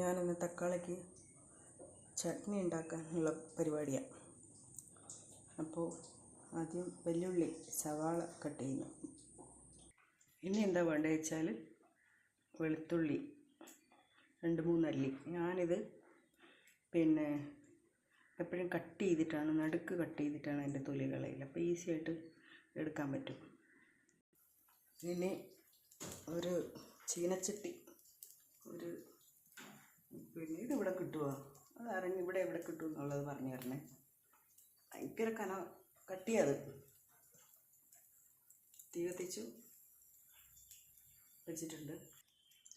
ഞാനിന്ന് തക്കാളിക്ക് ചട്നി ഉണ്ടാക്കാനുള്ള പരിപാടിയാണ്. അപ്പോൾ ആദ്യം വെല്ലുള്ളി സവാള കട്ട് ചെയ്യുന്നു. ഇനി എന്താ വേണ്ടത് വെച്ചാൽ വെളുത്തുള്ളി 2-3 അല്ലി. ഞാനിത് എപ്പോഴും കട്ട് ചെയ്തിട്ടാണ്, നടുക്ക് കട്ട് ചെയ്തിട്ടാണ് എൻ്റെ തൊലി കളയില്ല. അപ്പോൾ ഈസി ആയിട്ട് എടുക്കാൻ പറ്റും. ഇനി ഒരു ചീനച്ചട്ടി, ഇതിവിടെ കിട്ടുമോ, അതറിഞ്ഞ് ഇവിടെ കിട്ടും എന്നുള്ളത് പറഞ്ഞു തരണേ. ഭയങ്കര കട്ടിയത്. തീ കത്തിച്ചു വെച്ചിട്ടുണ്ട്.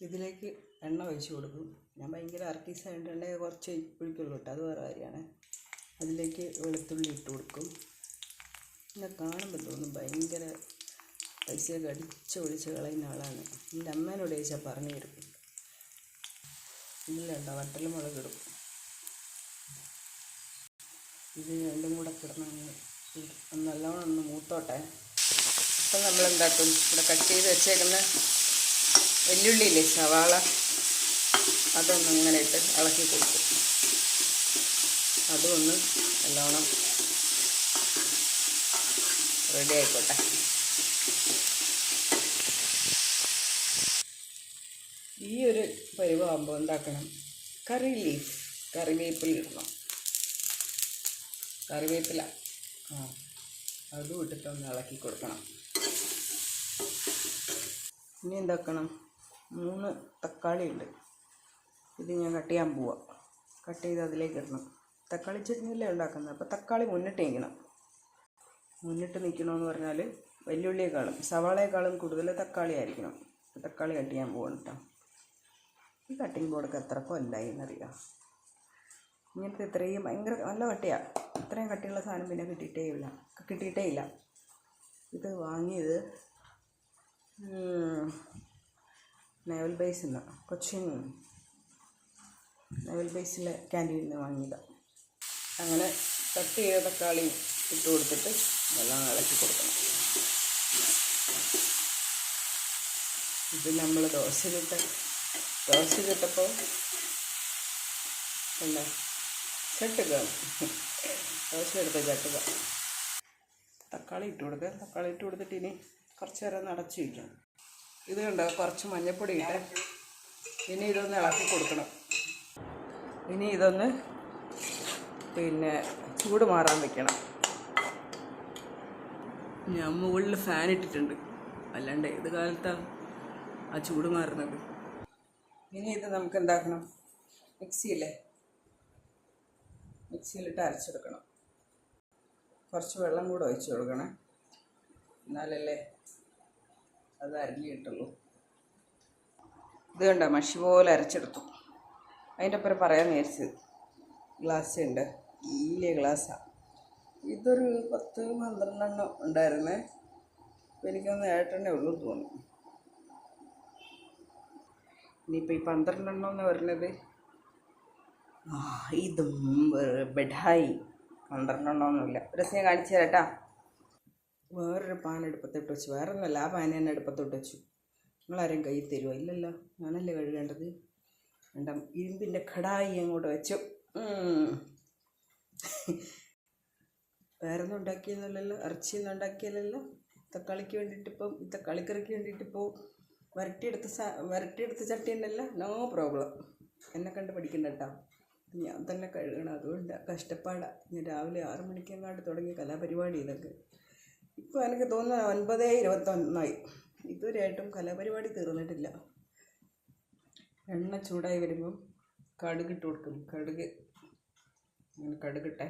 ഇതിലേക്ക് എണ്ണ ഒഴിച്ച് കൊടുക്കും. ഞാൻ ഭയങ്കര ആർട്ടിസായിട്ട് ഉണ്ടെങ്കിൽ കുറച്ച് പിടിക്കുള്ളൂ കേട്ടോ, അത് വേറെ കാര്യമാണ്. അതിലേക്ക് വെളുത്തുള്ളി ഇട്ട് കൊടുക്കും. പിന്നെ കാണുമ്പോൾ തോന്നും ഭയങ്കര പൈസയൊക്കെ അടിച്ചൊളിച്ച് കളയുന്ന ആളാണ്. എൻ്റെ അമ്മേനോട് ചോദിച്ചാൽ പറഞ്ഞു തരും. ഇതിലുണ്ടോ വറ്റൽമുളക് ഇടും. ഇത് രണ്ടും കൂടെ കിടന്ന് നല്ലോണം ഒന്ന് മൂത്തോട്ടെ. അപ്പം നമ്മളെന്താക്കും, ഇവിടെ കട്ട് ചെയ്ത് വെച്ചേക്കുന്ന വെല്ലുള്ളിയില്ലേ സവാള, അതൊന്ന് ഇങ്ങനെ ഇട്ട് ഇളക്കി കൊടുക്കും. അതൊന്ന് നല്ലോണം റെഡി ആയിക്കോട്ടെ. ഈ ഒരു പരിവാകുമ്പോൾ എന്താക്കണം, കറിവേപ്പില ഇടണം. കറിവേപ്പില അതും ഇട്ടിട്ടൊന്ന് ഇളക്കി കൊടുക്കണം. ഇനി എന്താക്കണം, 3 തക്കാളി ഉണ്ട്. ഇത് ഞാൻ കട്ട് ചെയ്യാൻ പോവാം. കട്ട് ചെയ്ത് അതിലേക്ക് ഇടണം. തക്കാളി ചട്നിയല്ലേ ഉണ്ടാക്കുന്നത്, അപ്പോൾ തക്കാളി മുന്നിട്ട് നിൽക്കണമെന്ന് പറഞ്ഞാൽ വെല്ലുള്ളിയേക്കാളും സവാളയേക്കാളും കൂടുതൽ തക്കാളി ആയിരിക്കണം. തക്കാളി കട്ട് ചെയ്യാൻ പോകണം കേട്ടോ. ഈ കട്ടിങ് ബോർഡൊക്കെ എത്ര കൊല്ലായി എന്നറിയാം. ഇങ്ങനത്തെ ഇത്രയും ഭയങ്കര നല്ല കട്ടിയാണ്. ഇത്രയും കട്ടിയുള്ള സാധനം പിന്നെ കിട്ടിയിട്ടേ ഇല്ല. ഇത് വാങ്ങിയത് നേവൽ ബേസിൽ നിന്ന്, കൊച്ചിൻ നേവൽ ബേസിലെ ക്യാൻറ്റീനിൽ നിന്ന് വാങ്ങിയതാണ്. അങ്ങനെ കട്ട് ചെയ്ത തക്കാളി ഇട്ട് കൊടുത്തിട്ട് എല്ലാം ഇളക്കി കൊടുക്കണം. ഇത് നമ്മൾ ദോശ ചുട്ടപ്പോൾ അല്ല ചട്ടുക, ദോശ എടുത്ത ചട്ടുക. തക്കാളി ഇട്ട് കൊടുക്കുക. തക്കാളി ഇട്ട് കൊടുത്തിട്ട് ഇനി കുറച്ച് നേരം അടച്ചു വയ്ക്കണം. ഇത് കണ്ടോ, കുറച്ച് മഞ്ഞൾപ്പൊടി ഇട്ട് ഇനി ഇതൊന്ന് ഇളക്കി കൊടുക്കണം. ഇനി ഇതൊന്ന് ചൂട് മാറാൻ വെക്കണം. ഞാൻ മുകളിൽ ഫാൻ ഇട്ടിട്ടുണ്ട്, അല്ലാണ്ട് ഇത് കാലത്താണ് ആ ചൂട് മാറുന്നത്. ഇനി ഇത് നമുക്ക് എന്താക്കണം, മിക്സിയിലിട്ട് അരച്ചെടുക്കണം. കുറച്ച് വെള്ളം കൂടെ ഒഴിച്ച് കൊടുക്കണം, എന്നാലല്ലേ അത് അരിഞ്ഞ് കിട്ടുള്ളൂ. ഇത് കണ്ടോ, മഷി പോലെ അരച്ചെടുത്തു. അതിൻ്റെ ഒപ്പം പറയാൻ വിചാരിച്ചത് ഗ്ലാസ് ഉണ്ട്, വലിയ ഗ്ലാസ്സാണ്. ഇതൊരു 10-12 ഉണ്ടായിരുന്നേ. അപ്പോൾ എനിക്കൊന്ന് 7 ഉള്ളൂ തോന്നുന്നു. ഇനിയിപ്പോൾ ഈ 12 എന്ന് പറയുന്നത് ഇതും ബെഡായി. 12 ഒരു ദിവസം ഞാൻ കാണിച്ചു തരാം കേട്ടോ. വേറൊരു പാൻ എടുപ്പത്തിട്ട് വെച്ചു. വേറെ ഒന്നുമല്ല, ആ പാൻ തന്നെ എടുപ്പത്തിട്ട് വെച്ചു. നിങ്ങളാരെയും കൈ തരുമോ? ഇല്ലല്ലോ, ഞാനല്ലേ കഴുകേണ്ടത്. ഇരുമ്പിൻ്റെ കടായി അങ്ങോട്ട് വെച്ചു. വേറൊന്നും ഉണ്ടാക്കിയതല്ലല്ലോ, ഇറച്ചിയൊന്നും ഉണ്ടാക്കിയതല്ലോ. തക്കാളിക്കറിക്ക് വേണ്ടിയിട്ടിപ്പോൾ വരട്ടിയെടുത്ത ചട്ടി ഉണ്ടല്ലോ, നോ പ്രോബ്ലം. എന്നെ കണ്ട് പഠിക്കണ്ട കേട്ടോ. ഞാൻ തന്നെ കഴുകണം, അതുകൊണ്ട് കഷ്ടപ്പാടാണ്. ഞാൻ രാവിലെ 6 മണിക്കെങ്ങാണ്ട് തുടങ്ങിയ കലാപരിപാടി ഇതൊക്കെ. ഇപ്പോൾ എനിക്ക് തോന്നുന്നു 9:21 ഇതുവരെയായിട്ടും കലാപരിപാടി തീർന്നിട്ടില്ല. എണ്ണ ചൂടായി വരുമ്പം കടുകിട്ട് കൊടുക്കും. കടുകിട്ടെ.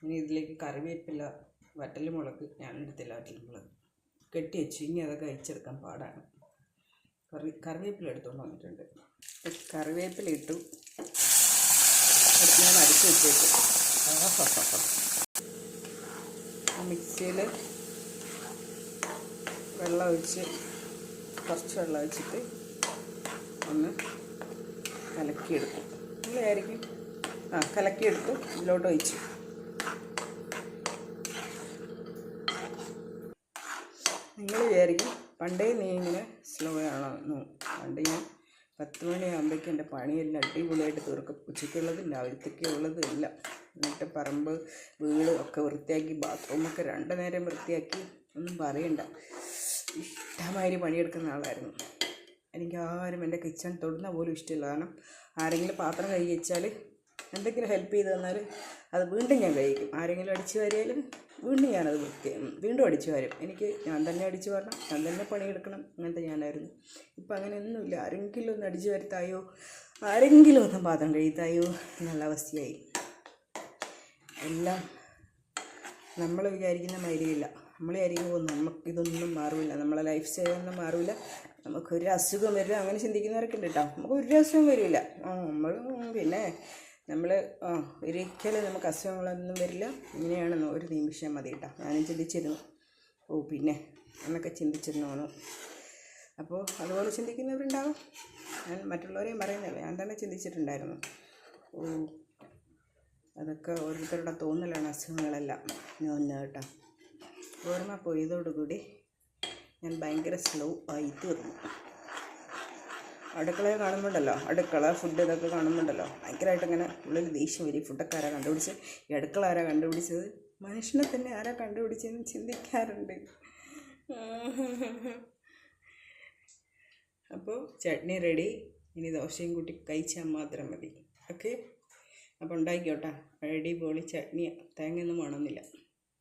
ഇനി ഇതിലേക്ക് കറിവേപ്പില, വറ്റൽമുളക്, ഞാനെടുത്തില്ല വറ്റൽമുളക്, കെട്ടി വെച്ചു. ഇനി അതൊക്കെ അയച്ചെടുക്കാൻ പാടാണ്. കറിവേപ്പില എടുത്തുകൊണ്ട് വന്നിട്ടുണ്ട്. കറിവേപ്പില ഇട്ടു, ഞാൻ അരച്ച് വെച്ചേക്കും. മിക്സിയിൽ കുറച്ച് വെള്ളം ഒഴിച്ചിട്ട് ഒന്ന് കലക്കിയെടുക്കും. നല്ലതായിരിക്കും. കലക്കിയെടുത്തു, ഇതിലോട്ട് ഒഴിച്ചു. നിങ്ങൾ വിചാരിക്കും പണ്ടേ നീ ഇങ്ങനെ സ്ലോ ആണോ? പണ്ട് ഞാൻ 10 മണിയാകുമ്പോഴേക്കും എൻ്റെ പണിയെല്ലാം അടിപൊളിയായിട്ട് തീർക്കും. ഉച്ചയ്ക്കുള്ളതും രാവിലത്തേക്കുള്ളതും എല്ലാം. എന്നിട്ട് പറമ്പ് വീട് ഒക്കെ വൃത്തിയാക്കി, ബാത്റൂമൊക്കെ 2 നേരം വൃത്തിയാക്കി, ഒന്നും പറയണ്ട. ഇഷ്ടമാതിരി പണിയെടുക്കുന്ന ആളായിരുന്നു. എനിക്ക് ആരും എൻ്റെ കിച്ചൺ തൊടുന്ന പോലും ഇഷ്ടമില്ല. കാരണം ആരെങ്കിലും പാത്രം കഴുകി വെച്ചാൽ, എന്തെങ്കിലും ഹെൽപ്പ് ചെയ്ത് തന്നാൽ അത് വീണ്ടും ഞാൻ കഴിക്കും. ആരെങ്കിലും അടിച്ചു വാരിയാലും വീണ്ടും ഞാനത് വീണ്ടും അടിച്ചു വാരും. എനിക്ക് ഞാൻ തന്നെ അടിച്ചു വാരണം, ഞാൻ തന്നെ പണിയെടുക്കണം, അങ്ങനത്തെ ഞാനായിരുന്നു. ഇപ്പം അങ്ങനെയൊന്നുമില്ല. ആരെങ്കിലും ഒന്ന് അടിച്ചു വരുത്തായോ, ആരെങ്കിലും ഒന്ന് പാത്രം കഴിത്തായോ എന്നുള്ള അവസ്ഥയായി. എല്ലാം നമ്മൾ വിചാരിക്കുന്ന മാതിരിയില്ല. നമ്മൾ വിചാരിക്കുമ്പോൾ നമുക്കിതൊന്നും മാറില്ല, നമ്മളെ ലൈഫ് സ്റ്റൈലൊന്നും മാറില്ല, നമുക്കൊരു അസുഖം വരില്ല. അങ്ങനെ ചിന്തിക്കുന്നവരൊക്കെ ഉണ്ട് കേട്ടോ. നമുക്കൊരു അസുഖം വരില്ല. നമ്മൾ പിന്നെ നമ്മൾ ഒരിക്കലും നമുക്ക് അസുഖങ്ങളൊന്നും വരില്ല. ഇങ്ങനെയാണെന്നോ ഒരു നിമിഷം മതി കേട്ടോ. ഞാനും ചിന്തിച്ചിരുന്നു, പിന്നെ എന്നൊക്കെ ചിന്തിച്ചിരുന്നു. അപ്പോൾ അതുപോലെ ചിന്തിക്കുന്നവരുണ്ടാകും. ഞാൻ മറ്റുള്ളവരെയും പറയുന്നില്ല, ഞാൻ തന്നെ ചിന്തിച്ചിട്ടുണ്ടായിരുന്നു. അതൊക്കെ ഓരോരുത്തരുടെ തോന്നലാണ് അസുഖങ്ങളെല്ലാം. കേട്ടോ, ഓർമ്മ പോയതോടുകൂടി ഞാൻ ഭയങ്കര സ്ലോ ആയി തീർന്നു. അടുക്കളയെ കാണുമ്പോണ്ടല്ലോ, അടുക്കള ഫുഡ് ഇതൊക്കെ കാണുമ്പോണ്ടല്ലോ ഭയങ്കരമായിട്ട് ഇങ്ങനെ ഉള്ളിൽ ദേഷ്യം വരും. ഫുഡൊക്കെ ആരാ കണ്ടുപിടിച്ചത്, ഈ അടുക്കള ആരാ കണ്ടുപിടിച്ചത്, മനുഷ്യനെ തന്നെ ആരാ കണ്ടുപിടിച്ചതെന്ന് ചിന്തിക്കാറുണ്ട്. അപ്പോൾ ചട്നി റെഡി. ഇനി ദോശയും കൂട്ടി കഴിച്ചാൽ മാത്രം മതി. ഓക്കെ, അപ്പോൾ ഉണ്ടാക്കിക്കോട്ടെ. അടിപൊളി ചട്നി, തേങ്ങയൊന്നും വേണമെന്നില്ല.